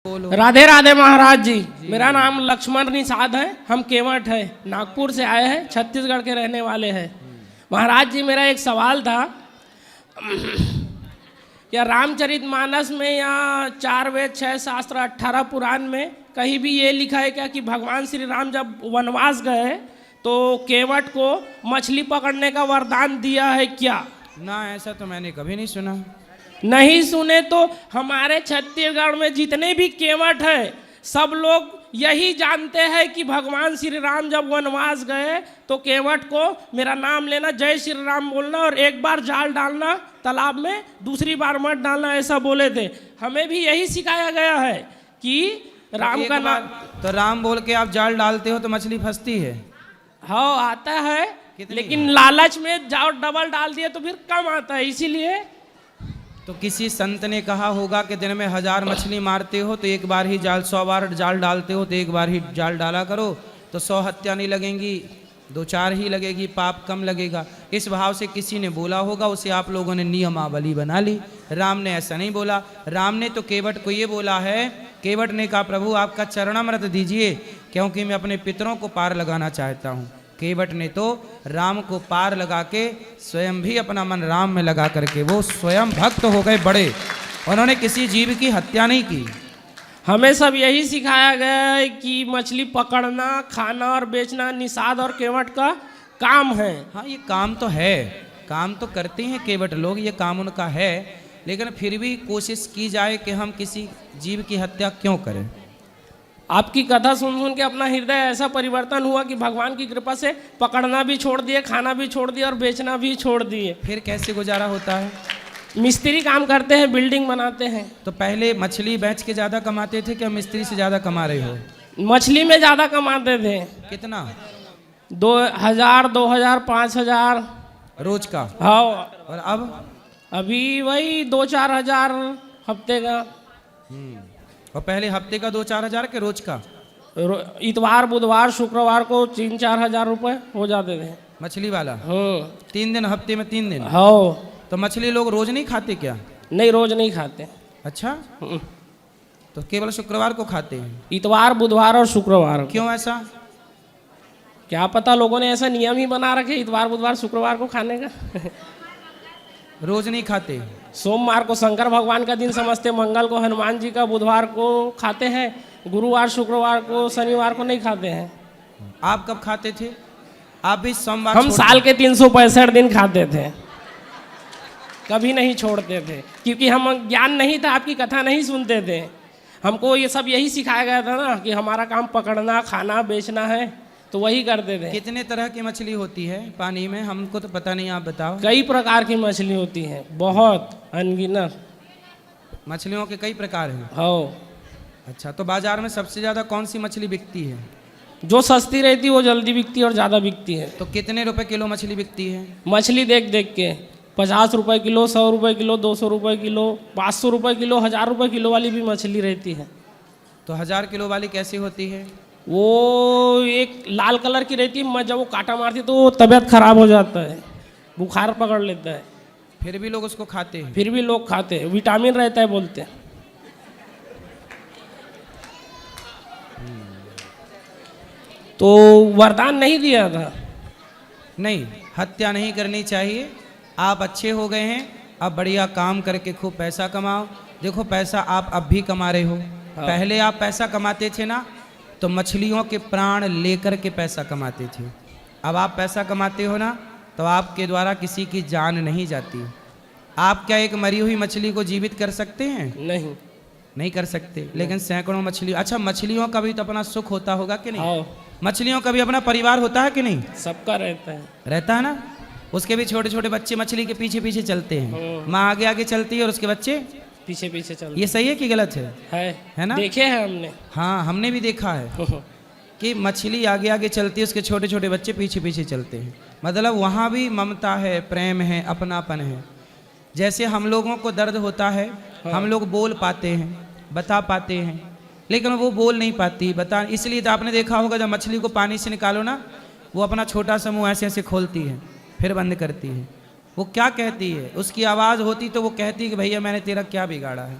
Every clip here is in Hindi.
राधे राधे महाराज जी। मेरा नाम लक्ष्मण निषाद है। हम केवट है, नागपुर से आए हैं, छत्तीसगढ़ के रहने वाले हैं। महाराज जी, मेरा एक सवाल था, या रामचरितमानस में या 4 वेद 6 शास्त्र 18 पुराण में कहीं भी ये लिखा है क्या कि भगवान श्री राम जब वनवास गए तो केवट को मछली पकड़ने का वरदान दिया है क्या? ना, ऐसा तो मैंने कभी नहीं सुना। नहीं सुने तो हमारे छत्तीसगढ़ में जितने भी केवट है सब लोग यही जानते हैं कि भगवान श्री राम जब वनवास गए तो केवट को मेरा नाम लेना, जय श्री राम बोलना और एक बार जाल डालना तालाब में, दूसरी बार मत डालना, ऐसा बोले थे। हमें भी यही सिखाया गया है कि राम का नाम। तो राम बोल के आप जाल डालते हो तो मछली फंसती है? हाँ, आता है, लेकिन लालच में जाओ डबल डाल दिए तो फिर कम आता है, इसीलिए। तो किसी संत ने कहा होगा कि दिन में 1000 मछली मारते हो तो एक बार ही जाल, 100 बार जाल डालते हो तो एक बार ही जाल डाला करो, तो 100 हत्या नहीं लगेंगी, 2-4 ही लगेगी, पाप कम लगेगा। इस भाव से किसी ने बोला होगा, उसे आप लोगों ने नियमावली बना ली। राम ने ऐसा नहीं बोला। राम ने तो केवट को ये बोला है, केवट ने कहा प्रभु आपका चरणामृत दीजिए क्योंकि मैं अपने पितरों को पार लगाना चाहता हूँ। केवट ने तो राम को पार लगा के स्वयं भी अपना मन राम में लगा करके वो स्वयं भक्त हो गए बड़े। उन्होंने किसी जीव की हत्या नहीं की। हमें सब यही सिखाया गया है कि मछली पकड़ना, खाना और बेचना निषाद और केवट का काम है। हाँ, ये काम तो है, काम तो करते हैं केवट लोग, ये काम उनका है, लेकिन फिर भी कोशिश की जाए कि हम किसी जीव की हत्या क्यों करें। आपकी कथा सुन सुन के अपना हृदय ऐसा परिवर्तन हुआ कि भगवान की कृपा से पकड़ना भी छोड़ दिए, खाना भी छोड़ दिया और बेचना भी छोड़ दिए। फिर कैसे गुजारा होता है? मिस्त्री काम करते हैं, बिल्डिंग बनाते हैं। तो पहले मछली बेच के ज़्यादा कमाते थे क्या मिस्त्री से ज़्यादा कमा रहे हो? मछली में ज़्यादा कमाते थे। कितना? 2000, 2000, 5000 रोज का? हाँ। और अब? अभी वही 2-4 हजार हफ्ते का। और पहले हफ्ते का 2-4 हजार के रोज का? इतवार, बुधवार, शुक्रवार को 3-4 हजार रुपए हो जाते थे। मछली वाला? हाँ। 3 दिन, हफ्ते में 3 दिन? हाँ। तो मछली लोग रोज नहीं खाते क्या? नहीं, रोज नहीं खाते। अच्छा, तो केवल शुक्रवार को खाते हैं? इतवार, बुधवार और शुक्रवार। क्यों ऐसा? क्या पता, लोगों ने ऐसा नियम ही बना रखे इतवार, बुधवार, शुक्रवार को खाने का। रोज नहीं खाते? सोमवार को शंकर भगवान का दिन समझते, मंगल को हनुमान जी का, बुधवार को खाते हैं, गुरुवार, शुक्रवार को, शनिवार को नहीं खाते हैं। आप कब खाते थे? आप भी सोमवार? हम साल के 365 दिन खाते थे, कभी नहीं छोड़ते थे, क्योंकि हम ज्ञान नहीं था, आपकी कथा नहीं सुनते थे। हमको ये सब यही सिखाया गया था ना कि हमारा काम पकड़ना, खाना, बेचना है, तो वही करते थे। कितने तरह की मछली होती है पानी में? हमको तो पता नहीं, आप बताओ। कई प्रकार की मछली होती है, बहुत अनगिनत मछलियों के कई प्रकार हैं। हाँ। अच्छा, तो बाजार में सबसे ज़्यादा कौन सी मछली बिकती है? जो सस्ती रहती है वो जल्दी बिकती है और ज़्यादा बिकती है। तो कितने रुपए किलो मछली बिकती है? मछली देख देख के 50 रुपये किलो, 100 रुपये किलो, 200 रुपये किलो, 500 रुपये किलो, 1000 रुपये किलो वाली भी मछली रहती है। तो 1000 किलो वाली कैसी होती है? वो एक लाल कलर की रहती है, जब वो कांटा मारती तो तबीयत खराब हो जाता है, बुखार पकड़ लेता है। फिर भी लोग उसको खाते हैं? फिर भी लोग खाते हैं, विटामिन रहता है बोलते हैं। तो वरदान नहीं दिया था। नहीं, हत्या नहीं करनी चाहिए। आप अच्छे हो गए हैं, अब बढ़िया काम करके खूब पैसा कमाओ। देखो, पैसा आप अब भी कमा रहे हो। हाँ। पहले आप पैसा कमाते थे ना, तो मछलियों के प्राण लेकर के पैसा कमाते थे। अब आप पैसा कमाते हो ना, तो आपके द्वारा किसी की जान नहीं जाती। आप क्या एक मरी हुई मछली को जीवित कर सकते हैं? नहीं, नहीं कर सकते, लेकिन सैकड़ों मछली। अच्छा, मछलियों का भी तो अपना सुख होता होगा कि नहीं? हाँ। मछलियों का भी अपना परिवार होता है कि नहीं? सबका रहता है। रहता है ना। उसके भी छोटे छोटे बच्चे मछली के पीछे पीछे चलते हैं। हाँ। माँ आगे आगे चलती है और उसके बच्चे पीछे पीछे चलते। ये सही है कि गलत है ना? देखे हैं हमने। हाँ, हमने भी देखा है कि मछली आगे आगे चलती है, उसके छोटे छोटे बच्चे पीछे पीछे चलते हैं। मतलब वहाँ भी ममता है, प्रेम है, अपनापन है। जैसे हम लोगों को दर्द होता है, हम लोग बोल पाते हैं, बता पाते हैं, लेकिन वो बोल नहीं पाती, बता। इसलिए तो आपने देखा होगा, जब मछली को पानी से निकालो ना, वो अपना छोटा सा मुँह ऐसे ऐसे खोलती है, फिर बंद करती है। वो क्या कहती है? उसकी आवाज़ होती तो वो कहती कि भैया मैंने तेरा क्या बिगाड़ा है,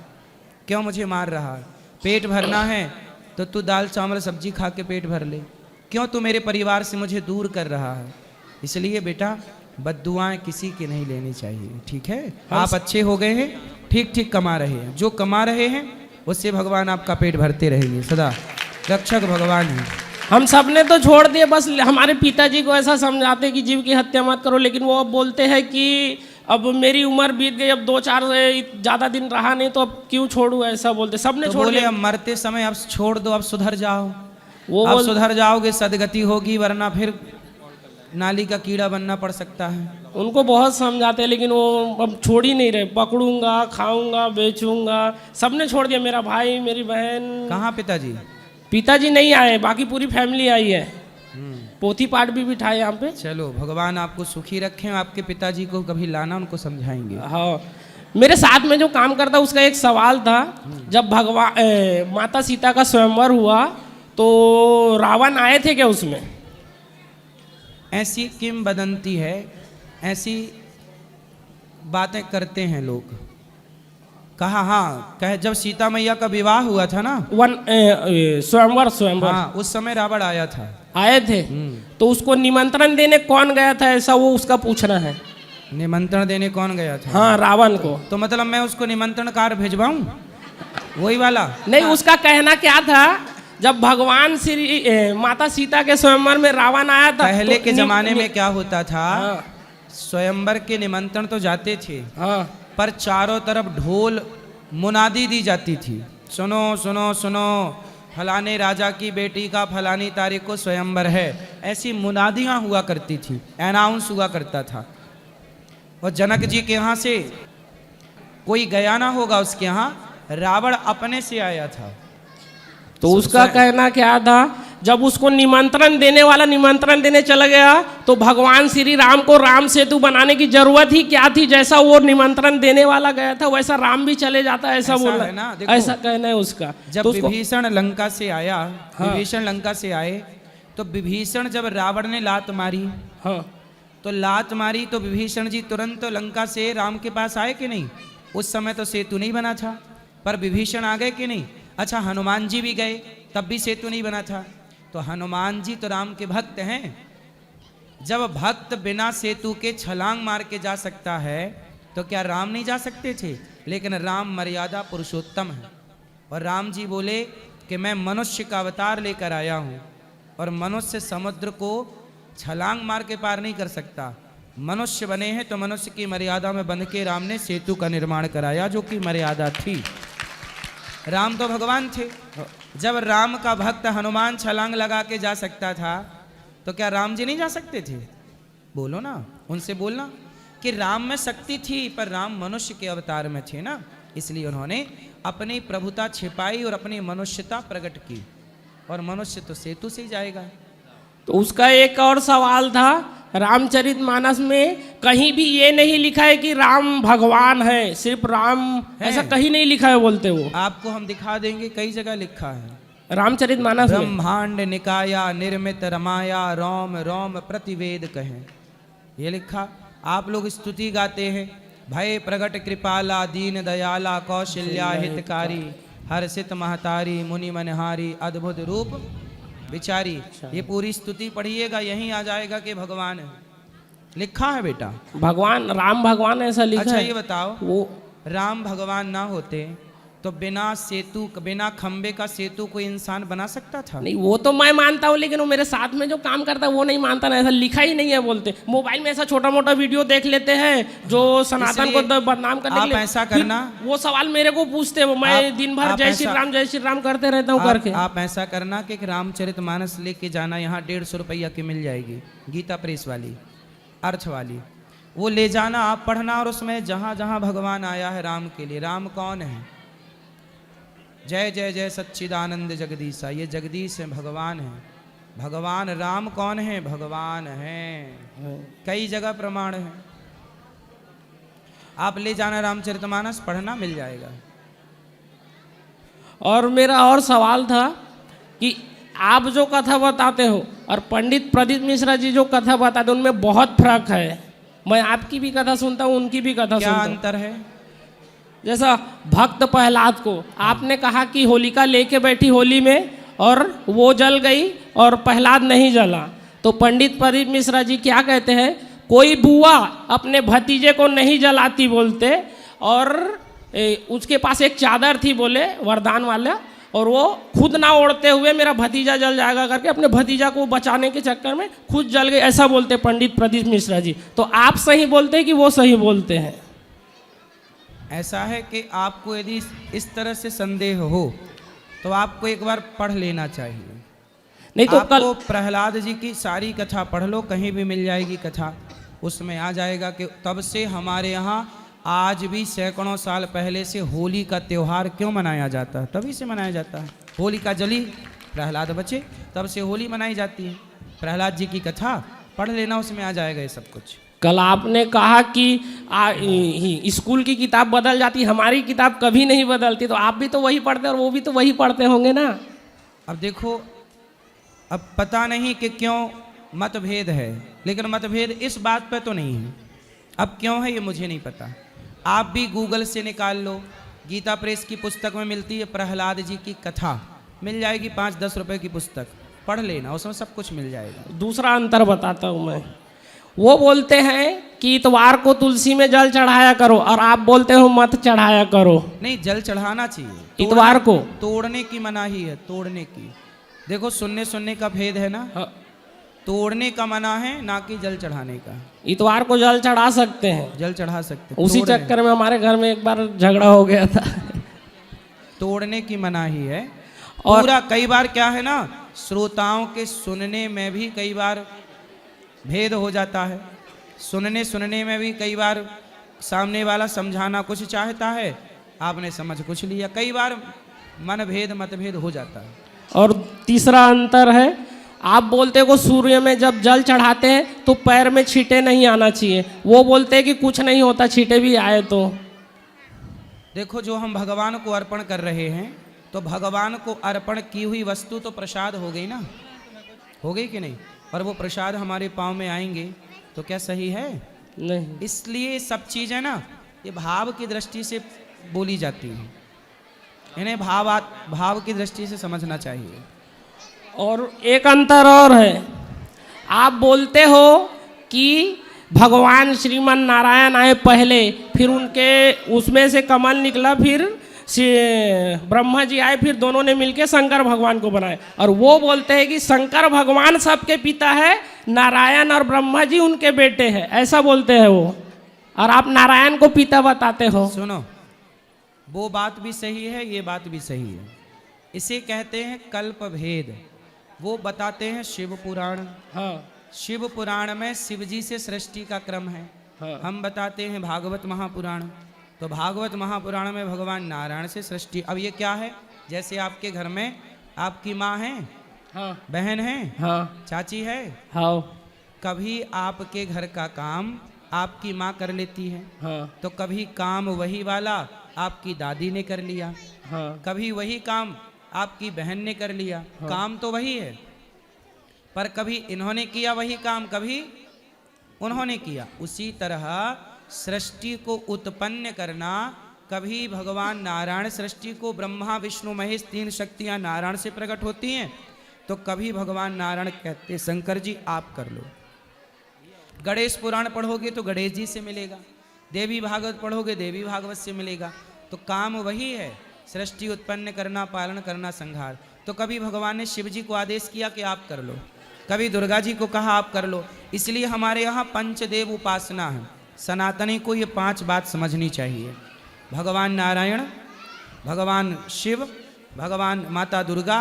क्यों मुझे मार रहा है? पेट भरना है तो तू दाल चावल सब्जी खा के पेट भर ले, क्यों तू मेरे परिवार से मुझे दूर कर रहा है? इसलिए बेटा बद्दुआएं किसी की नहीं लेनी चाहिए, ठीक है? आप अच्छे हो गए हैं, ठीक ठीक कमा रहे हैं, जो कमा रहे हैं उससे भगवान आपका पेट भरते रहेंगे, सदा रक्षक भगवान हैं। हम सब ने तो छोड़ दिए, बस हमारे पिताजी को ऐसा समझाते कि जीव की हत्या मत करो, लेकिन वो अब बोलते हैं कि अब मेरी उम्र बीत गई, अब 2-4 ज़्यादा दिन रहा नहीं तो अब क्यों छोड़ूं, ऐसा बोलते। सब ने तो छोड़ बोले दिया। अब मरते समय अब छोड़ दो, अब सुधर जाओ, वो अब सुधर जाओगे सदगति होगी, वरना फिर नाली का कीड़ा बनना पड़ सकता है। उनको बहुत समझाते हैं लेकिन वो अब छोड़ ही नहीं रहे। पकड़ूंगा, खाऊंगा, बेचूंगा, सब ने छोड़ दिया। मेरा भाई, मेरी बहन। कहाँ पिताजी? पिताजी नहीं आए, बाकी पूरी फैमिली आई है। पोथी पाठ भी बिठाए यहाँ पे। चलो भगवान आपको सुखी रखें, आपके पिताजी को कभी लाना, उनको समझाएंगे। हाँ, मेरे साथ में जो काम करता उसका एक सवाल था। जब भगवान माता सीता का स्वयंवर हुआ तो रावण आए थे क्या उसमें? ऐसी किंवदंती है, ऐसी बातें करते हैं लोग। कहा हाँ, कहे जब सीता मैया का विवाह हुआ था ना, स्वयंवर हाँ, उस समय रावण आया था। आए थे तो उसको निमंत्रण देने कौन गया था, ऐसा वो उसका पूछना है। निमंत्रण देने कौन गया था? हाँ, रावण को। तो मतलब मैं उसको निमंत्रण कार्ड भिजवाऊं, वही वाला? नहीं, उसका कहना क्या था, जब भगवान श्री माता सीता के स्वयंवर में रावण आया था पहले तो के जमाने में क्या होता था, हाँ, स्वयंवर के निमंत्रण तो जाते थे, हाँ, पर चारों तरफ ढोल मुनादी दी जाती थी, सुनो सुनो सुनो, फलाने राजा की बेटी का फलानी तारीख को स्वयंवर है, ऐसी मुनादियाँ हुआ करती थी, अनाउंस हुआ करता था। और जनक जी के यहाँ से कोई गया ना होगा, उसके यहाँ रावण अपने से आया था। तो उसका कहना क्या था, जब उसको निमंत्रण देने वाला निमंत्रण देने चला गया तो भगवान श्री राम को राम सेतु बनाने की जरूरत ही क्या थी? जैसा वो निमंत्रण देने वाला गया था वैसा राम भी चले जाता, ऐसा बोल है ना? देखो, ऐसा कहना है उसका। जब तो विभीषण लंका से आया, हाँ, विभीषण लंका से आए तो विभीषण जब रावण ने लात मारी, हाँ, तो लात मारी तो विभीषण जी तुरंत लंका से राम के पास आए कि नहीं? उस समय तो सेतु नहीं बना था, पर विभीषण आ गए कि नहीं? अच्छा, हनुमान जी भी गए, तब भी सेतु नहीं बना था। तो हनुमान जी तो राम के भक्त हैं। जब भक्त बिना सेतु के छलांग मार के जा सकता है तो क्या राम नहीं जा सकते थे? लेकिन राम मर्यादा पुरुषोत्तम है, और राम जी बोले कि मैं मनुष्य का अवतार लेकर आया हूँ, और मनुष्य समुद्र को छलांग मार के पार नहीं कर सकता। मनुष्य बने हैं तो मनुष्य की मर्यादा में बंध के राम ने सेतु का निर्माण कराया, जो कि मर्यादा थी। राम तो भगवान थे। जब राम का भक्त हनुमान छलांग लगा के जा सकता था तो क्या राम जी नहीं जा सकते थे? बोलो ना, उनसे बोलना कि राम में शक्ति थी, पर राम मनुष्य के अवतार में थे ना, इसलिए उन्होंने अपनी प्रभुता छिपाई और अपनी मनुष्यता प्रकट की, और मनुष्य तो सेतु से ही जाएगा। तो उसका एक और सवाल था, रामचरितमानस में कहीं भी ये नहीं लिखा है कि राम भगवान है, सिर्फ राम है। ऐसा कहीं नहीं लिखा है बोलते वो। आपको हम दिखा देंगे, कई जगह लिखा है रामचरितमानस में। ब्रह्मांड निकाया निर्मित रमाया, रोम रोम प्रतिवेद कहें, ये लिखा। आप लोग स्तुति गाते हैं, भय प्रगट कृपाला दीन दयाला कौशल्या हितकारी, हर्षित महतारी मुनि मनहारी अद्भुत रूप विचारी। ये पूरी स्तुति पढ़िएगा, यहीं आ जाएगा कि भगवान है, लिखा है बेटा। भगवान राम भगवान ऐसा लिखा अच्छा, है। ये बताओ, वो राम भगवान ना होते तो बिना सेतु, बिना खंबे का सेतु कोई इंसान बना सकता था? नहीं, वो तो मैं मानता हूँ, लेकिन वो मेरे साथ में जो काम करता है वो नहीं मानता ना, ऐसा लिखा ही नहीं है बोलते। मोबाइल में ऐसा छोटा मोटा वीडियो देख लेते हैं जो सनातन को बदनाम करने के लिए। ऐसा करना, वो सवाल मेरे को पूछते हैं, मैं दिन भर जय श्री राम करते रहता हूँ करके। आप ऐसा करना कि रामचरितमानस लेके जाना, यहाँ 150 रुपया की मिल जाएगी, गीता प्रेस वाली, अर्थ वाली, वो ले जाना, आप पढ़ना, और उसमें जहाँ जहाँ भगवान आया है राम के लिए, राम कौन है, जय जय जय सच्चिदानंद जगदीशा, ये जगदीश है, भगवान है। भगवान राम कौन है? भगवान है, कई जगह प्रमाण है। आप ले जाना रामचरितमानस, पढ़ना, मिल जाएगा। और मेरा और सवाल था कि आप जो कथा बताते हो और पंडित प्रदीप मिश्रा जी जो कथा बताते हैं उनमें बहुत फर्क है। मैं आपकी भी कथा सुनता हूँ, उनकी भी कथा सुनता हूँ। क्या अंतर है? जैसा भक्त प्रहलाद को आपने कहा कि होलिका लेके बैठी होली में और वो जल गई और प्रहलाद नहीं जला, तो पंडित प्रदीप मिश्रा जी क्या कहते हैं, कोई बुआ अपने भतीजे को नहीं जलाती बोलते, और उसके पास एक चादर थी बोले वरदान वाला, और वो खुद ना ओढ़ते हुए मेरा भतीजा जल जाएगा करके अपने भतीजा को बचाने के चक्कर में खुद जल गए, ऐसा बोलते पंडित प्रदीप मिश्रा जी। तो आप सही बोलते हैं कि वो सही बोलते हैं? ऐसा है कि आपको यदि इस तरह से संदेह हो तो आपको एक बार पढ़ लेना चाहिए। नहीं तो आपको प्रहलाद जी की सारी कथा पढ़ लो, कहीं भी मिल जाएगी कथा, उसमें आ जाएगा कि तब से हमारे यहाँ आज भी सैकड़ों साल पहले से होली का त्यौहार क्यों मनाया जाता है, तभी से मनाया जाता है। होली का जली प्रहलाद बचे, तब से होली मनाई जाती है। प्रहलाद जी की कथा पढ़ लेना, उसमें आ जाएगा ये सब कुछ। कल आपने कहा कि स्कूल की किताब बदल जाती, हमारी किताब कभी नहीं बदलती, तो आप भी तो वही पढ़ते और वो भी तो वही पढ़ते होंगे ना। अब देखो, अब पता नहीं कि क्यों मतभेद है, लेकिन मतभेद इस बात पे तो नहीं है। अब क्यों है ये मुझे नहीं पता, आप भी गूगल से निकाल लो, गीता प्रेस की पुस्तक में मिलती है प्रहलाद जी की कथा, मिल जाएगी 5-10 रुपए की पुस्तक, पढ़ लेना, उसमें सब कुछ मिल जाएगा। दूसरा अंतर बताता हूँ मैं, वो बोलते हैं कि इतवार को तुलसी में जल चढ़ाया करो, और आप बोलते हो मत चढ़ाया करो। नहीं, जल चढ़ाना चाहिए इतवार को, तोड़ने की मनाही है, तोड़ने की। देखो सुनने का भेद है ना, हाँ। तोड़ने का मना है, ना कि जल चढ़ाने का। इतवार को जल चढ़ा सकते हैं, जल चढ़ा सकते हैं, उसी चक्कर में हमारे घर में एक बार झगड़ा हो गया था। तोड़ने की मनाही है। और पूरा कई बार क्या है ना, श्रोताओं के सुनने में भी कई बार भेद हो जाता है, सुनने में भी कई बार सामने वाला समझाना कुछ चाहता है, आपने समझ कुछ लिया, कई बार मतभेद हो जाता है। और तीसरा अंतर है, आप बोलते को सूर्य में जब जल चढ़ाते हैं तो पैर में छींटे नहीं आना चाहिए, वो बोलते हैं कि कुछ नहीं होता छींटे भी आए तो। देखो, जो हम भगवान को अर्पण कर रहे हैं, तो भगवान को अर्पण की हुई वस्तु तो प्रसाद हो गई ना, हो गई कि नहीं? और वो प्रसाद हमारे पाँव में आएंगे तो क्या सही है? नहीं। इसलिए सब चीज़ें ना ये भाव की दृष्टि से बोली जाती हैं, इन्हें भाव की दृष्टि से समझना चाहिए। और एक अंतर और है, आप बोलते हो कि भगवान श्रीमन नारायण आए पहले, फिर उनके उसमें से कमल निकला, फिर ब्रह्मा जी आए, फिर दोनों ने मिलके शंकर भगवान को बनाए। और वो बोलते हैं कि शंकर भगवान सबके पिता है, नारायण और ब्रह्मा जी उनके बेटे हैं, ऐसा बोलते हैं वो, और आप नारायण को पिता बताते हो। सुनो, वो बात भी सही है, ये बात भी सही है, इसे कहते हैं कल्प भेद। वो बताते हैं शिव पुराण, हाँ। शिव पुराण में शिव जी से सृष्टि का क्रम है, हाँ। हम बताते हैं भागवत महापुराण, तो भागवत महापुराण में भगवान नारायण से सृष्टि। अब ये क्या है, जैसे आपके घर में आपकी माँ है, हाँ। बहन है, हाँ। चाची है, हाँ। कभी आपके घर का काम आपकी माँ कर लेती है, हाँ। तो कभी काम वही वाला आपकी दादी ने कर लिया, हाँ। कभी वही काम आपकी बहन ने कर लिया। हाँ। काम तो वही है, पर कभी इन्होंने किया वही काम, कभी उन्होंने किया। उसी तरह सृष्टि को उत्पन्न करना, कभी भगवान नारायण सृष्टि को, ब्रह्मा विष्णु महेश 3 शक्तियां नारायण से प्रकट होती हैं, तो कभी भगवान नारायण कहते शंकर जी आप कर लो। गणेश पुराण पढ़ोगे तो गणेश जी से मिलेगा, देवी भागवत पढ़ोगे देवी भागवत से मिलेगा। तो काम वही है, सृष्टि उत्पन्न करना, पालन करना, संहार। तो कभी भगवान ने शिव जी को आदेश किया कि आप कर लो, कभी दुर्गा जी को कहा आप कर लो। इसलिए हमारे यहाँ पंचदेव उपासना है। सनातनी को ये 5 बात समझनी चाहिए, भगवान नारायण, भगवान शिव, भगवान माता दुर्गा,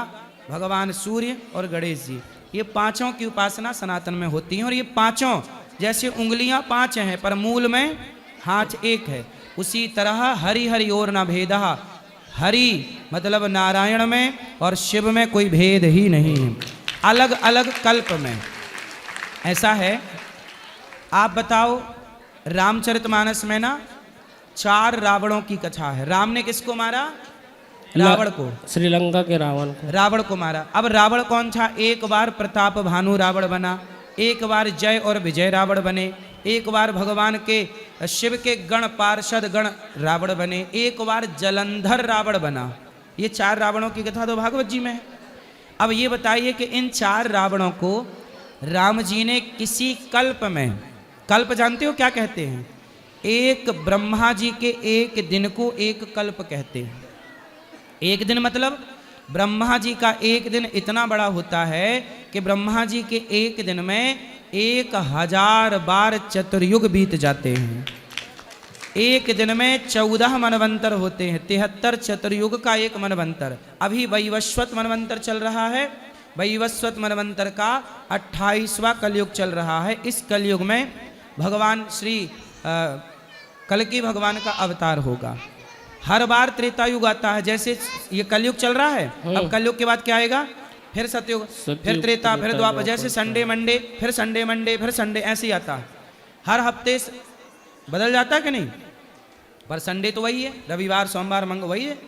भगवान सूर्य और गणेश जी, ये 5 की उपासना सनातन में होती है। और ये 5 जैसे उंगलियां 5 हैं पर मूल में हाथ एक है, उसी तरह हरि हरि और न भेदा, हरि मतलब नारायण में और शिव में कोई भेद ही नहीं है, अलग अलग कल्प में। ऐसा है, आप बताओ, रामचरितमानस में ना 4 रावणों की कथा है। राम ने किसको मारा? रावण को, श्रीलंका के रावण को, रावण को मारा। अब रावण कौन था? एक बार प्रताप भानु रावण बना, एक बार जय और विजय रावण बने, एक बार भगवान के शिव के गण पार्षद गण रावण बने, एक बार जलंधर रावण बना। ये 4 रावणों की कथा तो भागवत जी में है। अब ये बताइए कि इन 4 रावणों को राम जी ने किसी कल्प में, कल्प जानते हो क्या कहते हैं? एक ब्रह्मा जी के एक दिन को एक कल्प कहते हैं। एक दिन मतलब ब्रह्मा जी का एक दिन इतना बड़ा होता है कि ब्रह्मा जी के एक दिन में 1000 बार चतुर्युग बीत जाते हैं। एक दिन में 14 मनवंतर होते हैं, 73 चतुर्युग का एक मनवंतर। अभी वैवस्वत मनवंतर चल रहा है, वैवस्वत मनवंतर का 28वां कलयुग चल रहा है। इस कलयुग में भगवान श्री कल्कि भगवान का अवतार होगा। हर बार त्रेता युग आता है, जैसे ये कलयुग चल रहा है, अब कलयुग के बाद क्या आएगा? फिर सतयुग, फिर त्रेता, फिर द्वापर, जैसे संडे मंडे, फिर संडे मंडे, फिर संडे, ऐसे ही आता है। हर हफ्ते बदल जाता है कि नहीं? पर संडे तो वही है, रविवार सोमवार मंग वही है।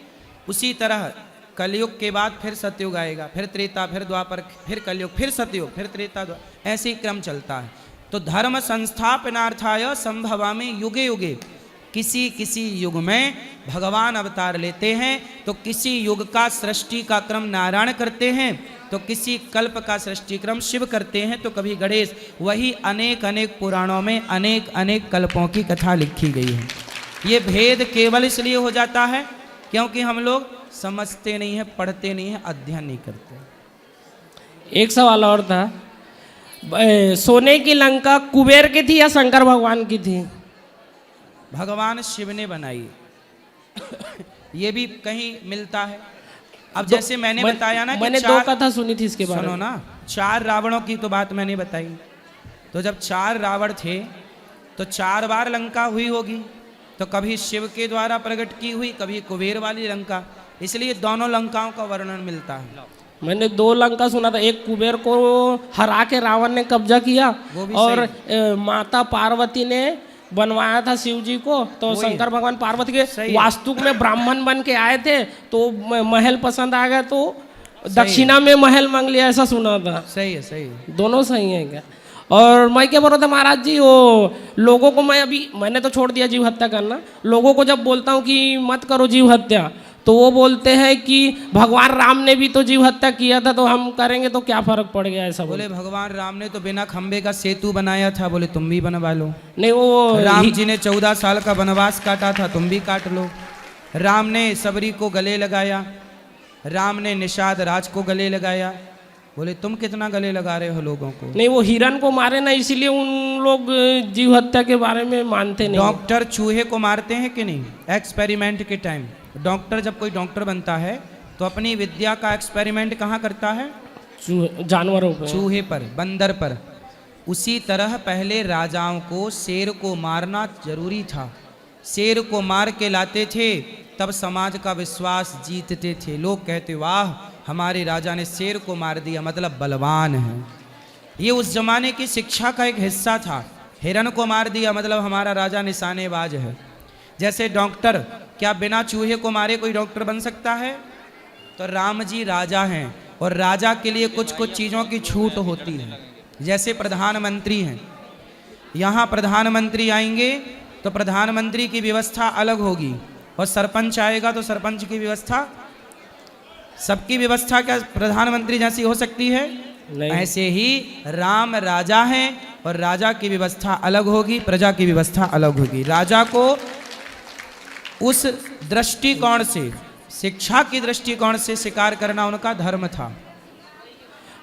उसी तरह कलयुग के बाद फिर सतयुग आएगा, फिर त्रेता, फिर द्वापर, फिर कलयुग, फिर सतयुग, फिर त्रेता, द्वापर, ऐसे ही क्रम चलता है। तो धर्म संस्थापनार्थाय संभवामि युगे युगे, किसी किसी युग में भगवान अवतार लेते हैं। तो किसी युग का सृष्टि का क्रम नारायण करते हैं, तो किसी कल्प का सृष्टि क्रम शिव करते हैं, तो कभी गणेश। वही अनेक अनेक पुराणों में अनेक अनेक कल्पों की कथा लिखी गई है। ये भेद केवल इसलिए हो जाता है क्योंकि हम लोग समझते नहीं हैं, पढ़ते नहीं हैं, अध्ययन नहीं करते। एक सवाल और था, सोने की लंका कुबेर की थी या शंकर भगवान की थी? भगवान शिव ने बनाई। ये भी कहीं मिलता है। अब जैसे मैंने बताया ना कि मैंने 2 कथा सुनी थी इसके बारे में। सुनो ना, 4 रावणों की तो बात मैंने बताई। तो जब 4 रावण थे तो 4 बार लंका हुई होगी। तो कभी शिव के द्वारा प्रकट की हुई, कभी कुबेर वाली लंका, इसलिए दोनों लंकाओं का वर्णन मिलता है। मैंने 2 लंका सुना था, एक कुबेर को हरा के रावण ने कब्जा किया, और माता पार्वती ने बनवाया था शिव जी को। तो शंकर भगवान पार्वती के वास्तु में ब्राह्मण बन के आए थे, तो महल पसंद आ गया, तो दक्षिणा में महल मांग लिया, ऐसा सुना था। सही है, सही है, दोनों सही है क्या? और मैं क्या बोल रहा था महाराज जी, वो लोगों को मैंने तो छोड़ दिया जीव हत्या करना। लोगों को जब बोलता हूँ कि मत करो जीव हत्या, तो वो बोलते हैं कि भगवान राम ने भी तो जीव हत्या किया था, तो हम करेंगे तो क्या फर्क पड़ गया? ऐसा बोले भगवान राम ने तो बिना खंबे का सेतु बनाया था, बोले तुम भी बनवा लो। नहीं, वो राम जी ने 14 साल का वनवास काटा था, तुम भी काट लो। राम ने सबरी को गले लगाया, राम ने निषाद राज को गले लगाया, बोले तुम कितना गले लगा रहे हो लोगों को। नहीं, वो हिरन को मारे ना, इसीलिए उन लोग जीव हत्या के बारे में मानते नहीं। डॉक्टर चूहे को मारते हैं कि नहीं? एक्सपेरिमेंट के टाइम डॉक्टर, जब कोई डॉक्टर बनता है तो अपनी विद्या का एक्सपेरिमेंट कहाँ करता है? जानवरों पर, चूहे पर, बंदर पर। उसी तरह पहले राजाओं को शेर को मारना जरूरी था। शेर को मार के लाते थे, तब समाज का विश्वास जीतते थे। लोग कहते वाह हमारे राजा ने शेर को मार दिया, मतलब बलवान है। ये उस जमाने की शिक्षा का एक हिस्सा था। हिरन को मार दिया मतलब हमारा राजा निशानेबाज है। जैसे डॉक्टर, क्या बिना चूहे को मारे कोई डॉक्टर बन सकता है? तो राम जी राजा हैं, और राजा के लिए कुछ कुछ चीज़ों की छूट होती है। जैसे प्रधानमंत्री हैं, यहाँ प्रधानमंत्री आएंगे तो प्रधानमंत्री की व्यवस्था अलग होगी, और सरपंच आएगा तो सरपंच की व्यवस्था, सबकी व्यवस्था क्या प्रधानमंत्री जैसी हो सकती है? नहीं। ऐसे ही राम राजा हैं, और राजा की व्यवस्था अलग होगी, प्रजा की व्यवस्था अलग होगी। राजा को उस दृष्टिकोण से, शिक्षा की दृष्टिकोण से शिकार करना उनका धर्म था।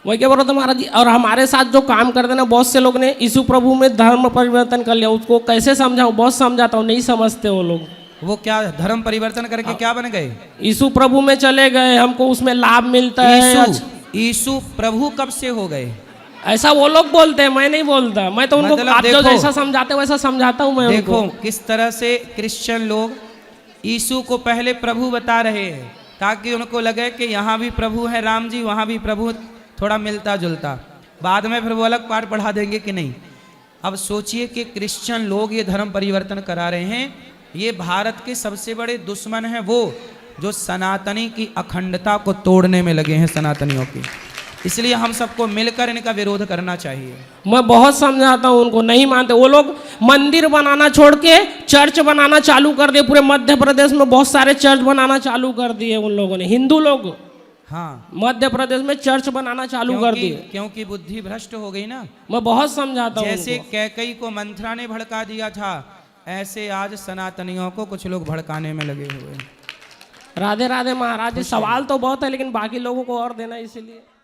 वही क्या बोल रहा था महाराज जी। और हमारे साथ जो काम करते ना, बहुत से लोग ने यीशु प्रभु में धर्म परिवर्तन कर लिया। उसको कैसे समझाऊं? बहुत समझाता हूँ, नहीं समझते वो लोग। वो क्या धर्म परिवर्तन करके क्या बन गए? यीशु प्रभु में चले गए, हमको उसमें लाभ मिलता है। यीशु प्रभु कब से हो गए? ऐसा वो लोग बोलते हैं, मैं नहीं बोलता। मैं तो उनको आप जो जैसा समझाते हैं वैसा समझाता हूँ मैं। देखो किस तरह से क्रिश्चियन लोग यीशु को पहले प्रभु बता रहे हैं, ताकि उनको लगे कि यहाँ भी प्रभु है राम जी, वहाँ भी प्रभु, थोड़ा मिलता जुलता। बाद में फिर वो अलग पाठ पढ़ा देंगे कि नहीं। अब सोचिए कि क्रिश्चियन लोग ये धर्म परिवर्तन करा रहे हैं। ये भारत के सबसे बड़े दुश्मन हैं, वो जो सनातनी की अखंडता को तोड़ने में लगे हैं, सनातनियों की। इसलिए हम सबको मिलकर इनका विरोध करना चाहिए। मैं बहुत समझाता हूँ उनको, नहीं मानते वो लोग। मंदिर बनाना छोड़ के चर्च बनाना चालू कर दिए। पूरे मध्य प्रदेश में बहुत सारे चर्च बनाना चालू कर दिए उन लोगों ने। हिंदू लोग हाँ, मध्य प्रदेश में चर्च बनाना चालू कर दिए, क्योंकि बुद्धि भ्रष्ट हो गई ना। मैं बहुत समझाता हूँ जैसे उनको। कैकई को मंथरा ने भड़का दिया था, ऐसे आज सनातनियों को कुछ लोग भड़काने में लगे हुए हैं। राधे राधे महाराज जी। सवाल तो बहुत है लेकिन बाकी लोगों को और देना, इसीलिए